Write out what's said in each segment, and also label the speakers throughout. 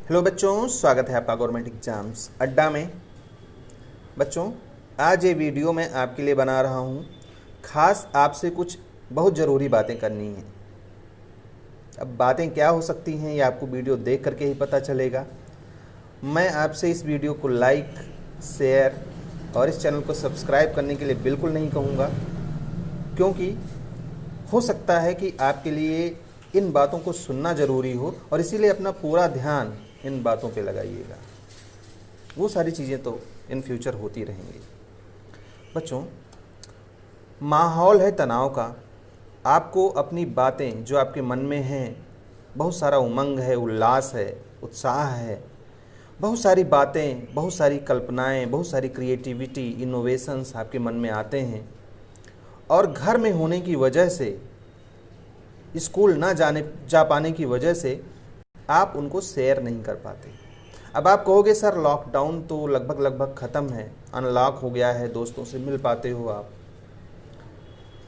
Speaker 1: Hello बच्चों, स्वागत है आपका गवर्नमेंट एग्जाम्स अड्डा में। बच्चों, आज ये वीडियो मैं आपके लिए बना रहा हूँ। खास आपसे कुछ बहुत ज़रूरी बातें करनी हैं। अब बातें क्या हो सकती हैं ये आपको वीडियो देख करके ही पता चलेगा। मैं आपसे इस वीडियो को लाइक, शेयर और इस चैनल को सब्सक्राइब करने के लिए बिल्कुल नहीं कहूँगा, क्योंकि हो सकता है कि आपके लिए इन बातों को सुनना ज़रूरी हो और इसीलिए अपना पूरा ध्यान इन बातों पे लगाइएगा। वो सारी चीज़ें तो इन फ्यूचर होती रहेंगी। बच्चों, माहौल है तनाव का। आपको अपनी बातें जो आपके मन में हैं, बहुत सारा उमंग है, उल्लास है, उत्साह है, बहुत सारी बातें, बहुत सारी कल्पनाएं, बहुत सारी क्रिएटिविटी, इनोवेशंस आपके मन में आते हैं और घर में होने की वजह से, स्कूल ना जा पाने की वजह से आप उनको शेयर नहीं कर पाते। अब आप कहोगे सर लॉकडाउन तो लगभग ख़त्म है, अनलॉक हो गया है, दोस्तों से मिल पाते हो, आप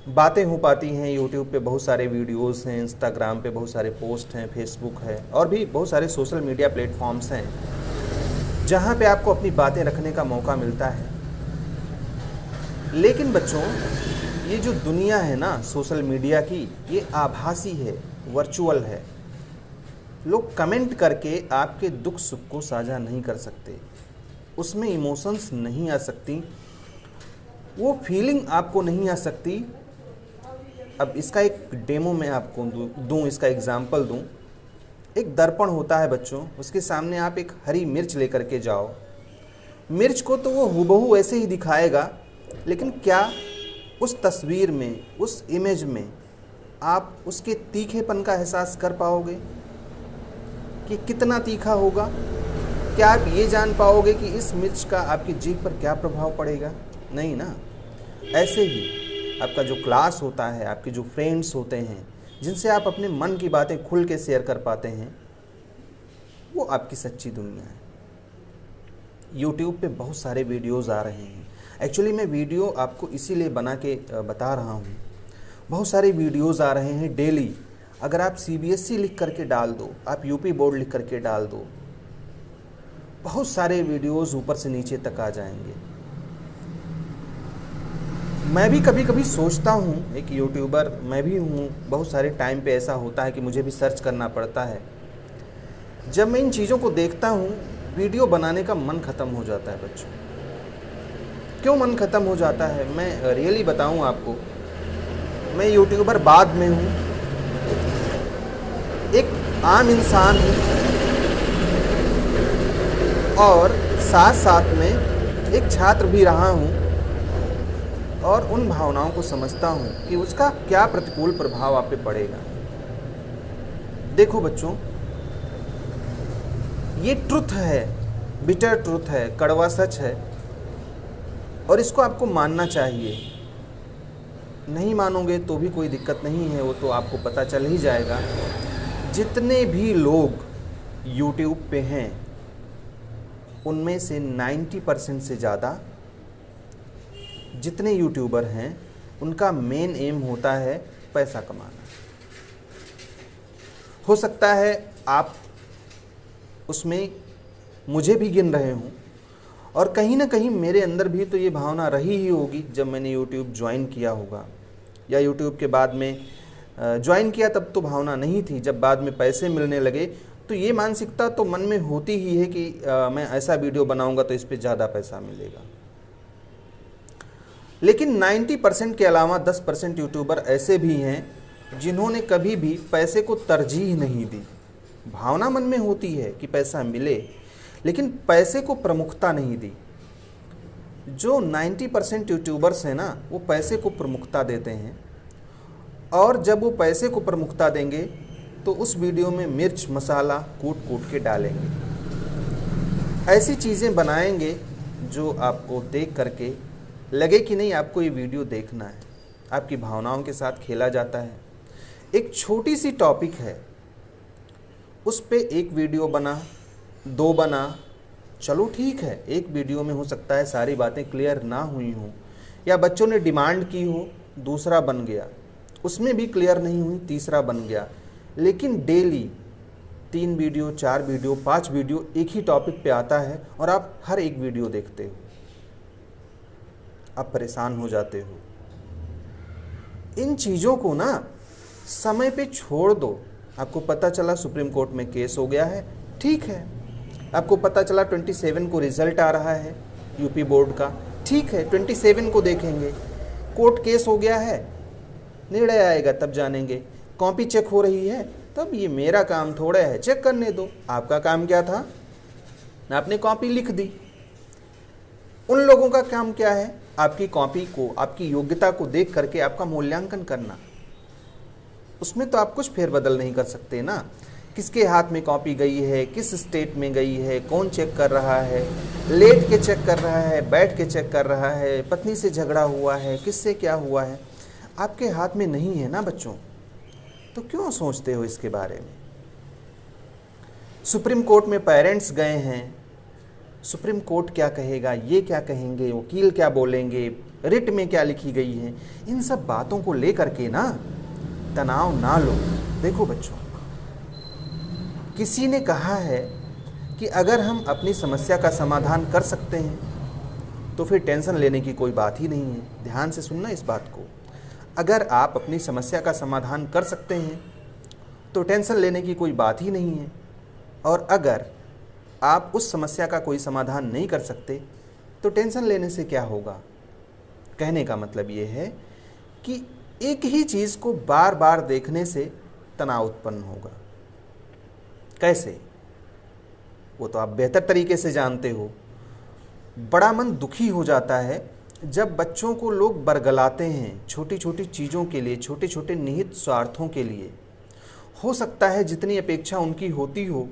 Speaker 1: बातें हो पाती हैं, यूट्यूब पे बहुत सारे वीडियोस हैं, इंस्टाग्राम पे बहुत सारे पोस्ट हैं, फेसबुक है और भी बहुत सारे सोशल मीडिया प्लेटफॉर्म्स हैं जहाँ पे आपको अपनी बातें रखने का मौका मिलता है। लेकिन बच्चों, ये जो दुनिया है ना सोशल मीडिया की, ये आभासी है, वर्चुअल है। लोग कमेंट करके आपके दुख सुख को साझा नहीं कर सकते, उसमें इमोशंस नहीं आ सकती, वो फीलिंग आपको नहीं आ सकती। अब इसका एक डेमो मैं आपको दूं, इसका एग्जाम्पल दूं। एक दर्पण होता है बच्चों, उसके सामने आप एक हरी मिर्च लेकर के जाओ। मिर्च को तो वो हूबहू ऐसे ही दिखाएगा, लेकिन क्या उस तस्वीर में, उस इमेज में आप उसके तीखेपन का एहसास कर पाओगे कि कितना तीखा होगा? क्या आप ये जान पाओगे कि इस मिर्च का आपकी जीभ पर क्या प्रभाव पड़ेगा? नहीं ना। ऐसे ही आपका जो क्लास होता है, आपके जो फ्रेंड्स होते हैं, जिनसे आप अपने मन की बातें खुल के शेयर कर पाते हैं, वो आपकी सच्ची दुनिया है। यूट्यूब पे बहुत सारे वीडियोज़ आ रहे हैं। एक्चुअली मैं वीडियो आपको इसीलिए बना के बता रहा हूँ। बहुत सारे वीडियोज़ आ रहे हैं डेली। अगर आप CBSE लिख करके डाल दो, आप UP बोर्ड लिख करके डाल दो, बहुत सारे वीडियोज़ ऊपर से नीचे तक आ जाएंगे। मैं भी कभी कभी सोचता हूँ, एक यूट्यूबर मैं भी हूँ, बहुत सारे टाइम पे ऐसा होता है कि मुझे भी सर्च करना पड़ता है। जब मैं इन चीज़ों को देखता हूँ, वीडियो बनाने का मन ख़त्म हो जाता है बच्चों। क्यों मन ख़त्म हो जाता है? मैं रियली बताऊँ आपको, मैं यूट्यूबर बाद में हूँ, एक आम इंसान हूँ और साथ साथ में एक छात्र भी रहा हूँ और उन भावनाओं को समझता हूँ कि उसका क्या प्रतिकूल प्रभाव आप पे पड़ेगा। देखो बच्चों, ये ट्रुथ है, बिटर ट्रुथ है, कड़वा सच है और इसको आपको मानना चाहिए। नहीं मानोगे तो भी कोई दिक्कत नहीं है, वो तो आपको पता चल ही जाएगा। जितने भी लोग YouTube पे हैं, उनमें से 90% से ज़्यादा जितने यूट्यूबर हैं, उनका मेन एम होता है पैसा कमाना। हो सकता है आप उसमें मुझे भी गिन रहे हों और कहीं ना कहीं मेरे अंदर भी तो ये भावना रही ही होगी जब मैंने YouTube ज्वाइन किया होगा, या YouTube के बाद में ज्वाइन किया तब तो भावना नहीं थी। जब बाद में पैसे मिलने लगे तो ये मानसिकता तो मन में होती ही है कि मैं ऐसा वीडियो बनाऊंगा तो इस पे ज़्यादा पैसा मिलेगा। लेकिन 90% के अलावा 10% यूट्यूबर ऐसे भी हैं जिन्होंने कभी भी पैसे को तरजीह नहीं दी। भावना मन में होती है कि पैसा मिले, लेकिन पैसे को प्रमुखता नहीं दी। जो 90% यूट्यूबर्स हैं ना, वो पैसे को प्रमुखता देते हैं और जब वो पैसे को प्रमुखता देंगे तो उस वीडियो में मिर्च मसाला कूट कूट के डालेंगे, ऐसी चीज़ें बनाएंगे जो आपको देख करके लगे कि नहीं आपको ये वीडियो देखना है। आपकी भावनाओं के साथ खेला जाता है। एक छोटी सी टॉपिक है, उस पे एक वीडियो बना, 2 बना, चलो ठीक है, एक वीडियो में हो सकता है सारी बातें क्लियर ना हुई हों, या बच्चों ने डिमांड की हो, दूसरा बन गया, उसमें भी क्लियर नहीं हुई, तीसरा बन गया। लेकिन डेली 3 वीडियो, 4 वीडियो, 5 वीडियो एक ही टॉपिक पे आता है और आप हर एक वीडियो देखते हो, आप परेशान हो जाते हो। इन चीज़ों को ना समय पे छोड़ दो। आपको पता चला सुप्रीम कोर्ट में केस हो गया है, ठीक है। आपको पता चला 27 को रिजल्ट आ रहा है यूपी बोर्ड का, ठीक है, 27 को देखेंगे। कोर्ट केस हो गया है, निर्णय आएगा तब जानेंगे। कॉपी चेक हो रही है, तब ये मेरा काम थोड़ा है, चेक करने दो। आपका काम क्या था? आपने कॉपी लिख दी। उन लोगों का काम क्या है? आपकी कॉपी को, आपकी योग्यता को देख करके आपका मूल्यांकन करना। उसमें तो आप कुछ फेरबदल नहीं कर सकते ना। किसके हाथ में कॉपी गई है, किस स्टेट में गई है, कौन चेक कर रहा है, लेट के चेक कर रहा है, बैठ के चेक कर रहा है, पत्नी से झगड़ा हुआ है, किससे क्या हुआ है, आपके हाथ में नहीं है ना बच्चों। तो क्यों सोचते हो इसके बारे में? सुप्रीम कोर्ट में पेरेंट्स गए हैं, सुप्रीम कोर्ट क्या कहेगा, ये क्या कहेंगे, वकील क्या बोलेंगे, रिट में क्या लिखी गई है, इन सब बातों को लेकर के ना तनाव ना लो। देखो बच्चों, किसी ने कहा है कि अगर हम अपनी समस्या का समाधान कर सकते हैं तो फिर टेंशन लेने की कोई बात ही नहीं है। ध्यान से सुनना इस बात को। अगर आप अपनी समस्या का समाधान कर सकते हैं तो टेंशन लेने की कोई बात ही नहीं है, और अगर आप उस समस्या का कोई समाधान नहीं कर सकते तो टेंशन लेने से क्या होगा। कहने का मतलब ये है कि एक ही चीज़ को बार बार देखने से तनाव उत्पन्न होगा। कैसे? वो तो आप बेहतर तरीके से जानते हो। बड़ा मन दुखी हो जाता है जब बच्चों को लोग बरगलाते हैं छोटी छोटी चीज़ों के लिए, छोटे छोटे निहित स्वार्थों के लिए। हो सकता है जितनी अपेक्षा उनकी होती हो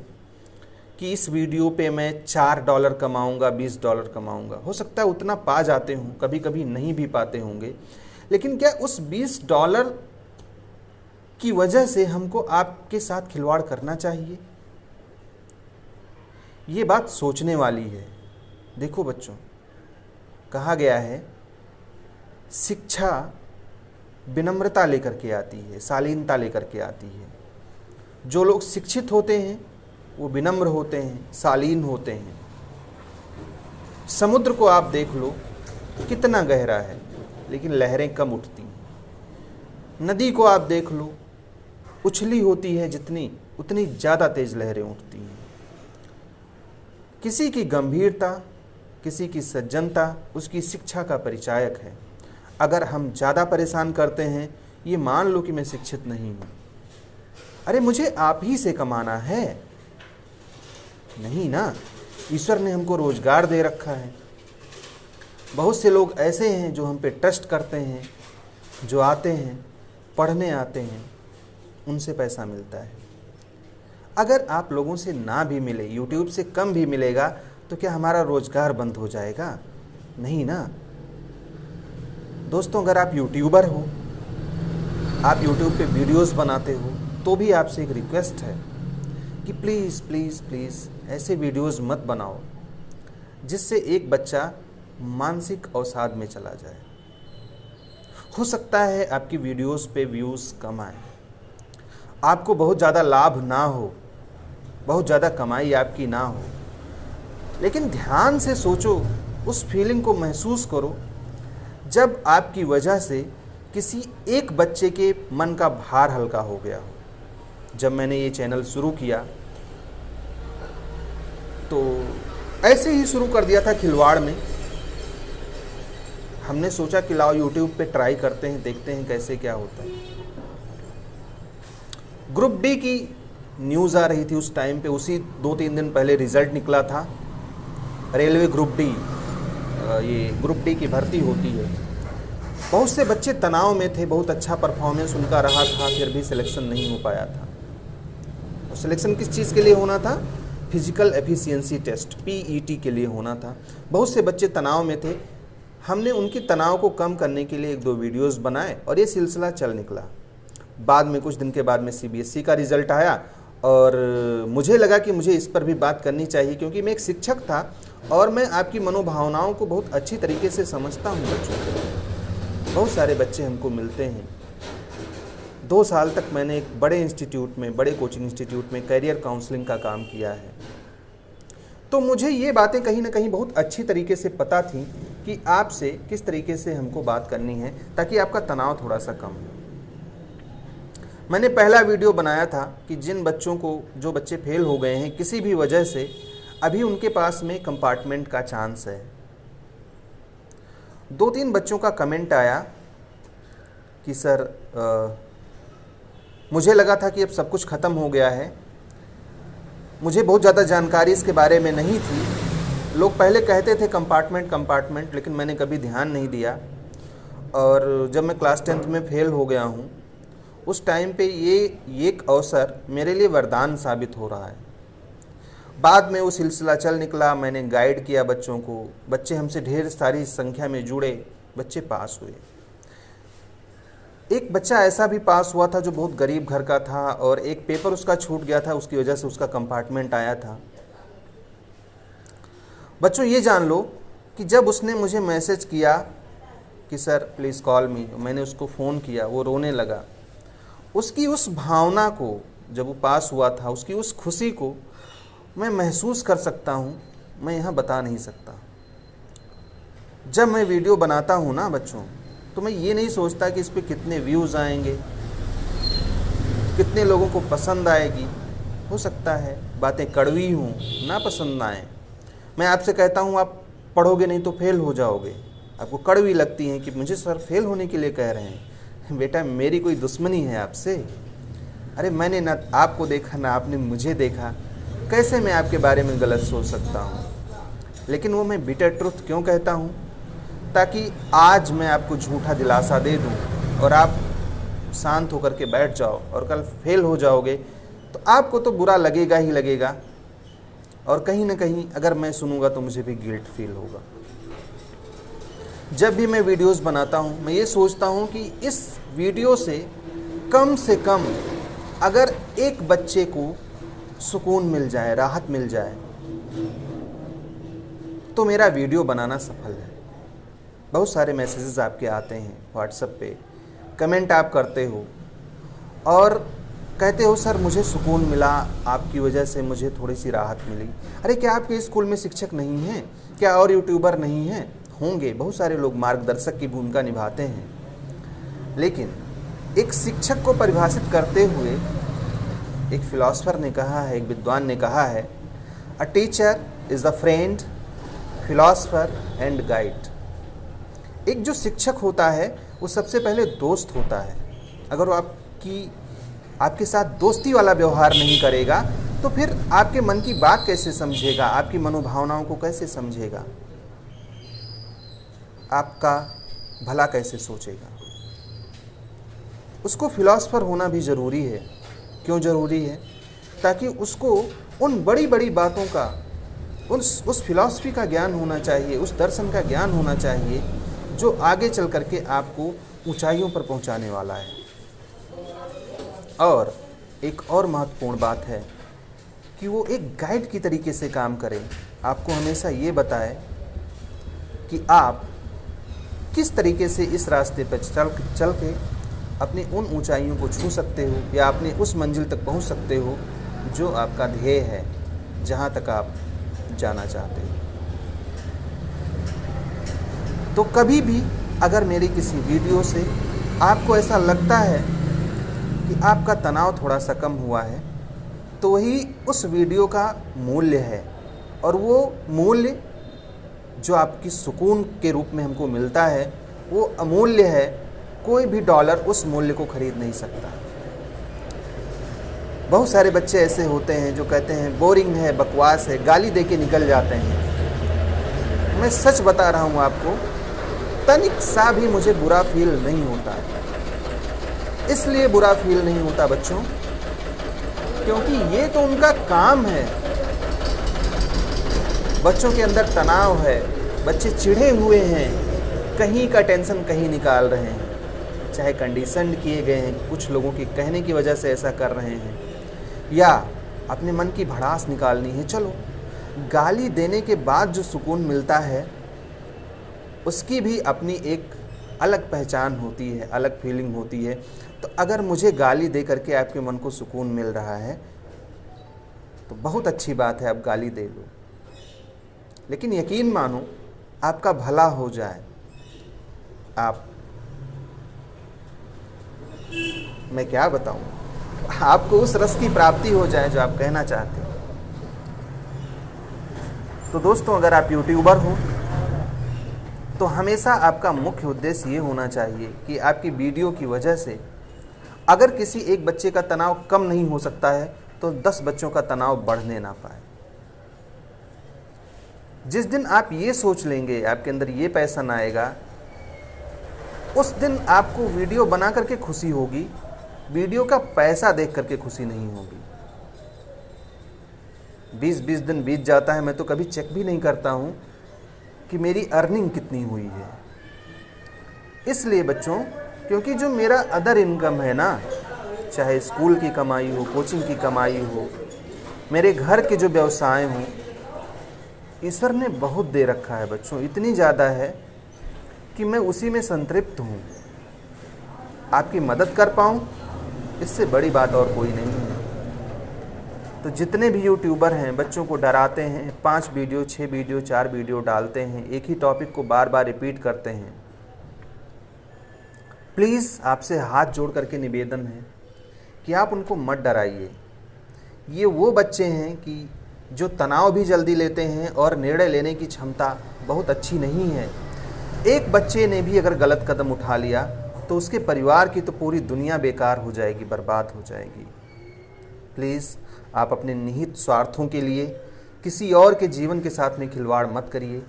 Speaker 1: कि इस वीडियो पे मैं $4 कमाऊंगा, $20 कमाऊंगा, हो सकता है उतना पा जाते हों, कभी कभी नहीं भी पाते होंगे। लेकिन क्या उस $20 की वजह से हमको आपके साथ खिलवाड़ करना चाहिए? ये बात सोचने वाली है। देखो बच्चों, कहा गया है शिक्षा विनम्रता लेकर के आती है, शालीनता लेकर के आती है। जो लोग शिक्षित होते हैं वो विनम्र होते हैं, शालीन होते हैं। समुद्र को आप देख लो कितना गहरा है, लेकिन लहरें कम उठती हैं। नदी को आप देख लो, उछली होती है जितनी, उतनी ज़्यादा तेज लहरें उठती हैं। किसी की गंभीरता, किसी की सज्जनता उसकी शिक्षा का परिचायक है। अगर हम ज़्यादा परेशान करते हैं, ये मान लो कि मैं शिक्षित नहीं हूँ, अरे मुझे आप ही से कमाना है, नहीं ना। ईश्वर ने हमको रोजगार दे रखा है। बहुत से लोग ऐसे हैं जो हम पे ट्रस्ट करते हैं, जो आते हैं, पढ़ने आते हैं, उनसे पैसा मिलता है। अगर आप लोगों से ना भी मिले, YouTube से कम भी मिलेगा, तो क्या हमारा रोजगार बंद हो जाएगा? नहीं ना। दोस्तों, अगर आप यूट्यूबर हो, आप YouTube पे वीडियोस बनाते हो, तो भी आपसे एक रिक्वेस्ट है कि प्लीज़ प्लीज़ प्लीज़ ऐसे वीडियोस मत बनाओ जिससे एक बच्चा मानसिक अवसाद में चला जाए। हो सकता है आपकी वीडियोस पे व्यूज़ कम आए, आपको बहुत ज़्यादा लाभ ना हो, बहुत ज़्यादा कमाई आपकी ना हो, लेकिन ध्यान से सोचो, उस फीलिंग को महसूस करो जब आपकी वजह से किसी एक बच्चे के मन का भार हल्का हो गया हो। जब मैंने ये चैनल शुरू किया तो ऐसे ही शुरू कर दिया था खिलवाड़ में। हमने सोचा कि लाओ YouTube पे ट्राई करते हैं, देखते हैं कैसे क्या होता है। ग्रुप डी की न्यूज़ आ रही थी उस टाइम पे, उसी 2-3 दिन पहले रिजल्ट निकला था। रेलवे ग्रुप डी, ये ग्रुप डी की भर्ती होती है। बहुत से बच्चे तनाव में थे, बहुत अच्छा परफॉर्मेंस उनका रहा था, फिर भी सिलेक्शन नहीं हो पाया था। और सिलेक्शन किस चीज़ के लिए होना था? फिजिकल एफिशिएंसी टेस्ट, PET के लिए होना था। बहुत से बच्चे तनाव में थे। हमने उनके तनाव को कम करने के लिए 1-2 वीडियोस बनाए और ये सिलसिला चल निकला। बाद में कुछ दिन के बाद में CBSE का रिज़ल्ट आया और मुझे लगा कि मुझे इस पर भी बात करनी चाहिए, क्योंकि मैं एक शिक्षक था और मैं आपकी मनोभावनाओं को बहुत अच्छी तरीके से समझता हूँ। बच्चों को बहुत सारे बच्चे हमको मिलते हैं 2 साल तक मैंने एक बड़े इंस्टीट्यूट में, बड़े कोचिंग इंस्टीट्यूट में करियर काउंसलिंग का काम किया है। तो मुझे ये बातें कहीं ना कहीं बहुत अच्छी तरीके से पता थी कि आपसे किस तरीके से हमको बात करनी है ताकि आपका तनाव थोड़ा सा कम हो। मैंने पहला वीडियो बनाया था कि जिन बच्चों को, जो बच्चे फेल हो गए हैं किसी भी वजह से, अभी उनके पास में कंपार्टमेंट का चांस है। 2-3 बच्चों का कमेंट आया कि सर मुझे लगा था कि अब सब कुछ ख़त्म हो गया है, मुझे बहुत ज़्यादा जानकारी इसके बारे में नहीं थी। लोग पहले कहते थे कंपार्टमेंट, लेकिन मैंने कभी ध्यान नहीं दिया। और जब मैं क्लास 10th में फेल हो गया हूँ, उस टाइम पे ये एक अवसर मेरे लिए वरदान साबित हो रहा है। बाद में वो सिलसिला चल निकला, मैंने गाइड किया बच्चों को, बच्चे हमसे ढेर सारी संख्या में जुड़े, बच्चे पास हुए। एक बच्चा ऐसा भी पास हुआ था जो बहुत गरीब घर का था और एक पेपर उसका छूट गया था, उसकी वजह से उसका कंपार्टमेंट आया था। बच्चों ये जान लो कि जब उसने मुझे मैसेज किया कि सर प्लीज़ कॉल मी, मैंने उसको फ़ोन किया, वो रोने लगा। उसकी उस भावना को, जब वो पास हुआ था, उसकी उस खुशी को मैं महसूस कर सकता हूँ, मैं यहाँ बता नहीं सकता। जब मैं वीडियो बनाता हूँ ना बच्चों, तो मैं ये नहीं सोचता कि इस पे कितने व्यूज़ आएंगे, कितने लोगों को पसंद आएगी। हो सकता है बातें कड़वी हों, ना पसंद ना आए। मैं आपसे कहता हूँ आप पढ़ोगे नहीं तो फेल हो जाओगे, आपको कड़वी लगती हैं कि मुझे सर फेल होने के लिए कह रहे हैं। बेटा मेरी कोई दुश्मनी है आपसे? अरे मैंने ना आपको देखा ना आपने मुझे देखा, कैसे मैं आपके बारे में गलत सोच सकता हूँ? लेकिन वो मैं बिटर ट्रुथ क्यों कहता हूँ? ताकि आज मैं आपको झूठा दिलासा दे दूँ और आप शांत होकर के बैठ जाओ, और कल फेल हो जाओगे तो आपको तो बुरा लगेगा ही लगेगा, और कहीं ना कहीं अगर मैं सुनूंगा तो मुझे भी गिल्ट फील होगा। जब भी मैं वीडियोस बनाता हूँ मैं ये सोचता हूँ कि इस वीडियो से कम अगर एक बच्चे को सुकून मिल जाए, राहत मिल जाए, तो मेरा वीडियो बनाना सफल है। बहुत सारे मैसेजेस आपके आते हैं व्हाट्सएप पे, कमेंट आप करते हो और कहते हो सर मुझे सुकून मिला, आपकी वजह से मुझे थोड़ी सी राहत मिली। अरे क्या आपके स्कूल में शिक्षक नहीं हैं? क्या और यूट्यूबर नहीं हैं? होंगे, बहुत सारे लोग मार्गदर्शक की भूमिका निभाते हैं। लेकिन एक शिक्षक को परिभाषित करते हुए एक फिलॉसफर ने कहा है, एक विद्वान ने कहा है, a teacher is the friend, philosopher and guide. एक जो शिक्षक होता है वो सबसे पहले दोस्त होता है। अगर वो आपके साथ दोस्ती वाला व्यवहार नहीं करेगा तो फिर आपके मन की बात कैसे समझेगा, आपकी मनोभावनाओं को कैसे समझेगा, आपका भला कैसे सोचेगा? उसको फिलॉसफर होना भी ज़रूरी है। क्यों ज़रूरी है? ताकि उसको उन बड़ी बड़ी बातों का, उस फिलॉसफी का ज्ञान होना चाहिए, उस दर्शन का ज्ञान होना चाहिए जो आगे चल करके आपको ऊंचाइयों पर पहुंचाने वाला है। और एक और महत्वपूर्ण बात है कि वो एक गाइड की तरीके से काम करे, आपको हमेशा ये बताए कि आप किस तरीके से इस रास्ते पर चल के अपनी उन ऊंचाइयों को छू सकते हो या अपनी उस मंजिल तक पहुंच सकते हो जो आपका ध्येय है, जहां तक आप जाना चाहते हो। तो कभी भी अगर मेरी किसी वीडियो से आपको ऐसा लगता है कि आपका तनाव थोड़ा सा कम हुआ है, तो वही उस वीडियो का मूल्य है। और वो मूल्य जो आपकी सुकून के रूप में हमको मिलता है वो अमूल्य है। कोई भी डॉलर उस मूल्य को खरीद नहीं सकता। बहुत सारे बच्चे ऐसे होते हैं जो कहते हैं बोरिंग है, बकवास है, गाली दे के निकल जाते हैं। मैं सच बता रहा हूँ आपको, तनिक सा भी मुझे बुरा फील नहीं होता। इसलिए बुरा फील नहीं होता बच्चों क्योंकि ये तो उनका काम है। बच्चों के अंदर तनाव है, बच्चे चिढ़े हुए हैं, कहीं का टेंशन कहीं निकाल रहे हैं, चाहे कंडीशन किए गए हैं, कुछ लोगों के कहने की वजह से ऐसा कर रहे हैं, या अपने मन की भड़ास निकालनी है। चलो, गाली देने के बाद जो सुकून मिलता है उसकी भी अपनी एक अलग पहचान होती है, अलग फीलिंग होती है। तो अगर मुझे गाली दे करके आपके मन को सुकून मिल रहा है तो बहुत अच्छी बात है, आप गाली दे लो, लेकिन यकीन मानो आपका भला हो जाए, मैं क्या बताऊं, आपको उस रस की प्राप्ति हो जाए जो आप कहना चाहते हैं। तो दोस्तों, अगर आप यूट्यूबर हो तो हमेशा आपका मुख्य उद्देश्य ये होना चाहिए कि आपकी वीडियो की वजह से अगर किसी एक बच्चे का तनाव कम नहीं हो सकता है तो 10 बच्चों का तनाव बढ़ने ना पाए। जिस दिन आप ये सोच लेंगे, आपके अंदर ये पैशन आएगा, उस दिन आपको वीडियो बना करके खुशी होगी, वीडियो का पैसा देख करके खुशी नहीं होगी। 20-20 दिन बीत जाता है, मैं तो कभी चेक भी नहीं करता हूं कि मेरी अर्निंग कितनी हुई है। इसलिए बच्चों, क्योंकि जो मेरा अदर इनकम है ना, चाहे स्कूल की कमाई हो, कोचिंग की कमाई हो, मेरे घर के जो व्यवसाय हों, ईश्वर ने बहुत दे रखा है बच्चों, इतनी ज़्यादा है कि मैं उसी में संतृप्त हूँ। आपकी मदद कर पाऊँ, इससे बड़ी बात और कोई नहीं है। तो जितने भी यूट्यूबर हैं, बच्चों को डराते हैं, 5 वीडियो, 6 वीडियो, 4 वीडियो डालते हैं, एक ही टॉपिक को बार बार रिपीट करते हैं, प्लीज़ आपसे हाथ जोड़ करके निवेदन है कि आप उनको मत डराइए। ये वो बच्चे हैं कि जो तनाव भी जल्दी लेते हैं और निर्णय लेने की क्षमता बहुत अच्छी नहीं है। एक बच्चे ने भी अगर गलत कदम उठा लिया तो उसके परिवार की तो पूरी दुनिया बेकार हो जाएगी, बर्बाद हो जाएगी। प्लीज़ आप अपने निहित स्वार्थों के लिए किसी और के जीवन के साथ में खिलवाड़ मत करिए।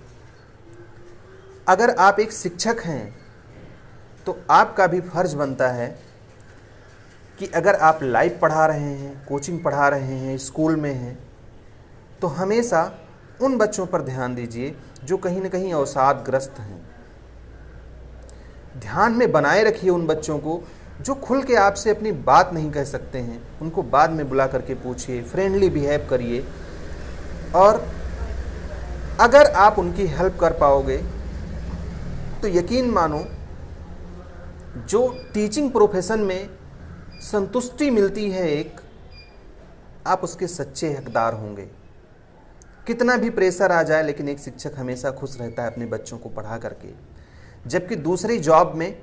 Speaker 1: अगर आप एक शिक्षक हैं तो आपका भी फर्ज बनता है कि अगर आप लाइव पढ़ा रहे हैं, कोचिंग पढ़ा रहे हैं, स्कूल में हैं, तो हमेशा उन बच्चों पर ध्यान दीजिए जो कहीं न कहीं अवसादग्रस्त हैं। ध्यान में बनाए रखिए उन बच्चों को जो खुल के आपसे अपनी बात नहीं कह सकते हैं, उनको बाद में बुला करके पूछिए, फ्रेंडली बिहेव करिए। और अगर आप उनकी हेल्प कर पाओगे तो यकीन मानो, जो टीचिंग प्रोफेशन में संतुष्टि मिलती है एक, आप उसके सच्चे हकदार होंगे। कितना भी प्रेशर आ जाए, लेकिन एक शिक्षक हमेशा खुश रहता है अपने बच्चों को पढ़ा करके, जबकि दूसरी जॉब में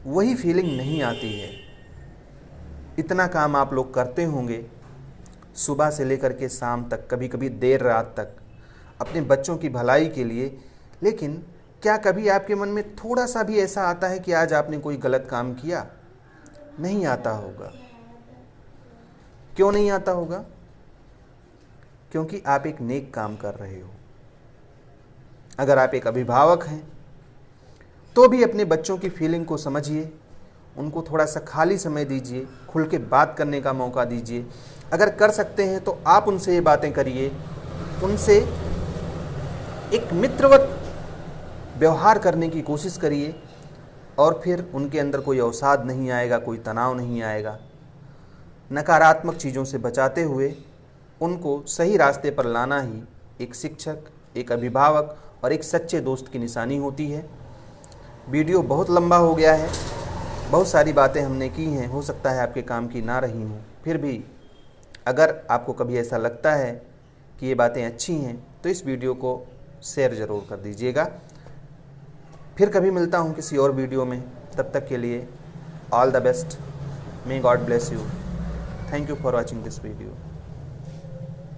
Speaker 1: वही फीलिंग नहीं आती है। इतना काम आप लोग करते होंगे सुबह से लेकर के शाम तक, कभी कभी देर रात तक, अपने बच्चों की भलाई के लिए, लेकिन क्या कभी आपके मन में थोड़ा सा भी ऐसा आता है कि आज आपने कोई गलत काम किया? नहीं आता होगा। क्यों नहीं आता होगा? क्योंकि आप एक नेक काम कर रहे हो। अगर आप एक अभिभावक हैं तो भी अपने बच्चों की फीलिंग को समझिए, उनको थोड़ा सा खाली समय दीजिए, खुल के बात करने का मौका दीजिए। अगर कर सकते हैं तो आप उनसे ये बातें करिए, उनसे एक मित्रवत व्यवहार करने की कोशिश करिए, और फिर उनके अंदर कोई अवसाद नहीं आएगा, कोई तनाव नहीं आएगा। नकारात्मक चीज़ों से बचाते हुए उनको सही रास्ते पर लाना ही एक शिक्षक, एक अभिभावक और एक सच्चे दोस्त की निशानी होती है। वीडियो बहुत लंबा हो गया है, बहुत सारी बातें हमने की हैं, हो सकता है आपके काम की ना रही हों। फिर भी अगर आपको कभी ऐसा लगता है कि ये बातें अच्छी हैं तो इस वीडियो को शेयर ज़रूर कर दीजिएगा। फिर कभी मिलता हूँ किसी और वीडियो में, तब तक के लिए all the best. May God bless you. Thank you for watching this video.